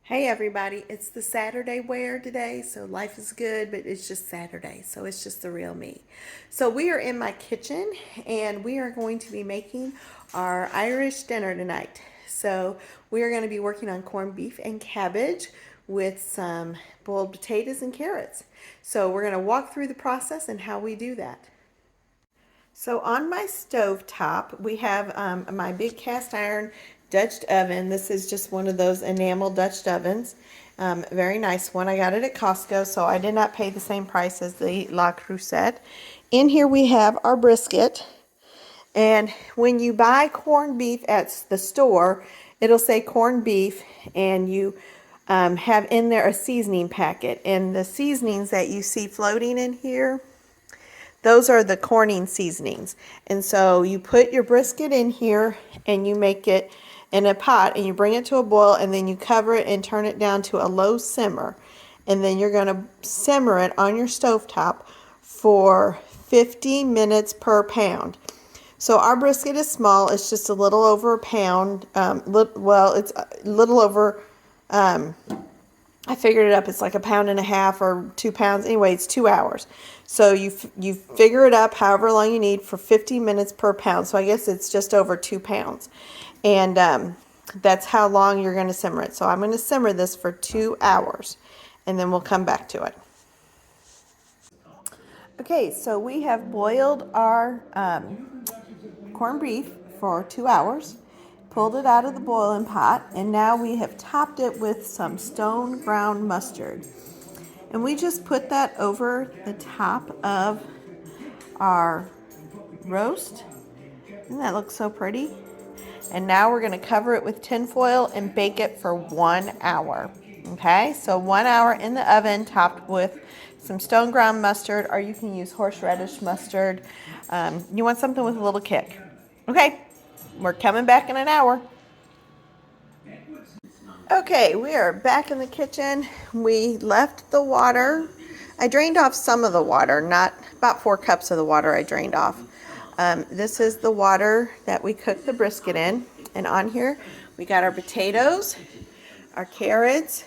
Hey everybody, it's the Saturday wear today, so life is good, but it's just Saturday, so it's just the real me. So we are in my kitchen and we are going to be making our Irish dinner tonight. So we are going to be working on corned beef and cabbage with some boiled potatoes and carrots. So we're going to walk through the process and how we do that. So on my stove top, we have my big cast iron Dutch oven. This is just one of those enamel Dutch ovens. Very nice one. I got it at Costco, so I did not pay the same price as the La Crusette. In here we have our brisket. And when you buy corned beef at the store, it'll say corned beef, and you have in there a seasoning packet. And the seasonings that you see floating in here, those are the corning seasonings. And so you put your brisket in here and you make it in a pot and you bring it to a boil and then you cover it and turn it down to a low simmer. And then you're going to simmer it on your stovetop for 50 minutes per pound. So our brisket is small. It's just a little over a pound. It's a little over, I figured it up. It's like 1.5 pounds or 2 pounds. Anyway, it's 2 hours. So you figure it up however long you need for 50 minutes per pound. So I guess it's just over 2 pounds. And that's how long you're going to simmer it. So I'm going to simmer this for 2 hours. And then we'll come back to it. Okay, so we have boiled our corned beef for 2 hours. Pulled it out of the boiling pot, and now we have topped it with some stone ground mustard. And we just put that over the top of our roast. Doesn't that look so pretty? And now we're going to cover it with tin foil and bake it for 1 hour. Okay, so 1 hour in the oven topped with some stone ground mustard, or you can use horseradish mustard. You want something with a little kick. Okay, we're coming back in an hour. Okay, we are back in the kitchen. We left the water. I drained off some of the water, not about 4 cups of the water I drained off. This is the water that we cooked the brisket in. And on here, we got our potatoes, our carrots,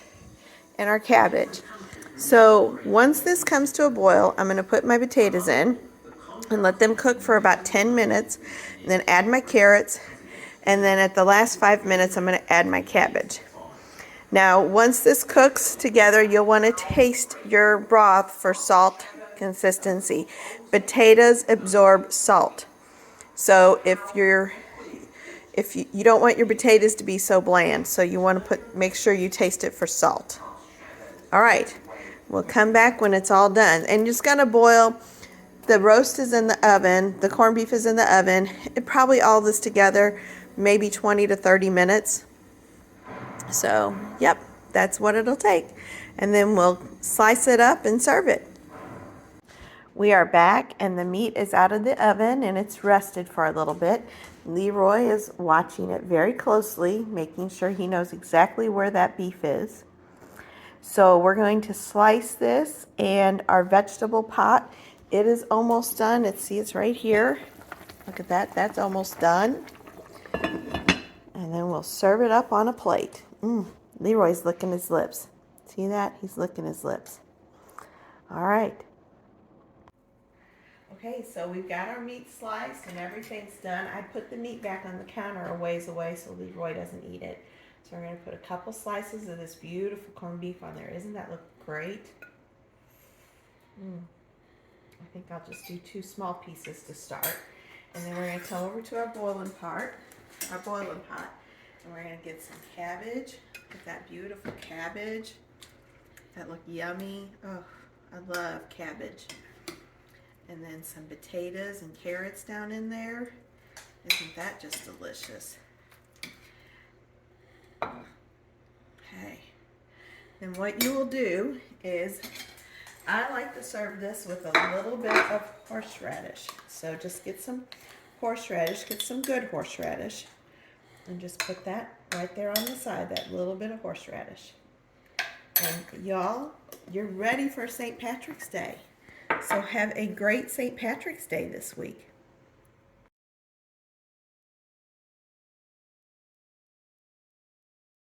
and our cabbage. So once this comes to a boil, I'm going to put my potatoes in and let them cook for about 10 minutes. And then add my carrots. And then at the last 5 minutes, I'm going to add my cabbage. Now, once this cooks together, you'll want to taste your broth for salt consistency. Potatoes absorb salt. So if you don't want your potatoes to be so bland, so you want to make sure you taste it for salt. All right, we'll come back when it's all done. And just gonna boil. The roast is in the oven, the corned beef is in the oven. It probably all this together, maybe 20 to 30 minutes. So, yep, that's what it'll take. And then we'll slice it up and serve it. We are back and the meat is out of the oven and it's rested for a little bit. Leroy is watching it very closely, making sure he knows exactly where that beef is. So we're going to slice this, and our vegetable pot, it is almost done. It's right here. Look at that, that's almost done. And then we'll serve it up on a plate. Leroy's licking his lips. See that? He's licking his lips. All right. Okay, so we've got our meat sliced and everything's done. I put the meat back on the counter a ways away so Leroy doesn't eat it. So we're going to put a couple slices of this beautiful corned beef on there. Isn't that look great? I think I'll just do 2 small pieces to start. And then we're going to come over to our boiling pot. And we're going to get some cabbage. Look at that beautiful cabbage. That look yummy. Oh, I love cabbage. And then some potatoes and carrots down in there. Isn't that just delicious? Okay. Then what you will do is, I like to serve this with a little bit of horseradish. So just get some horseradish, get some good horseradish, and just put that right there on the side, that little bit of horseradish. And y'all, you're ready for St. Patrick's Day. So have a great St. Patrick's Day this week.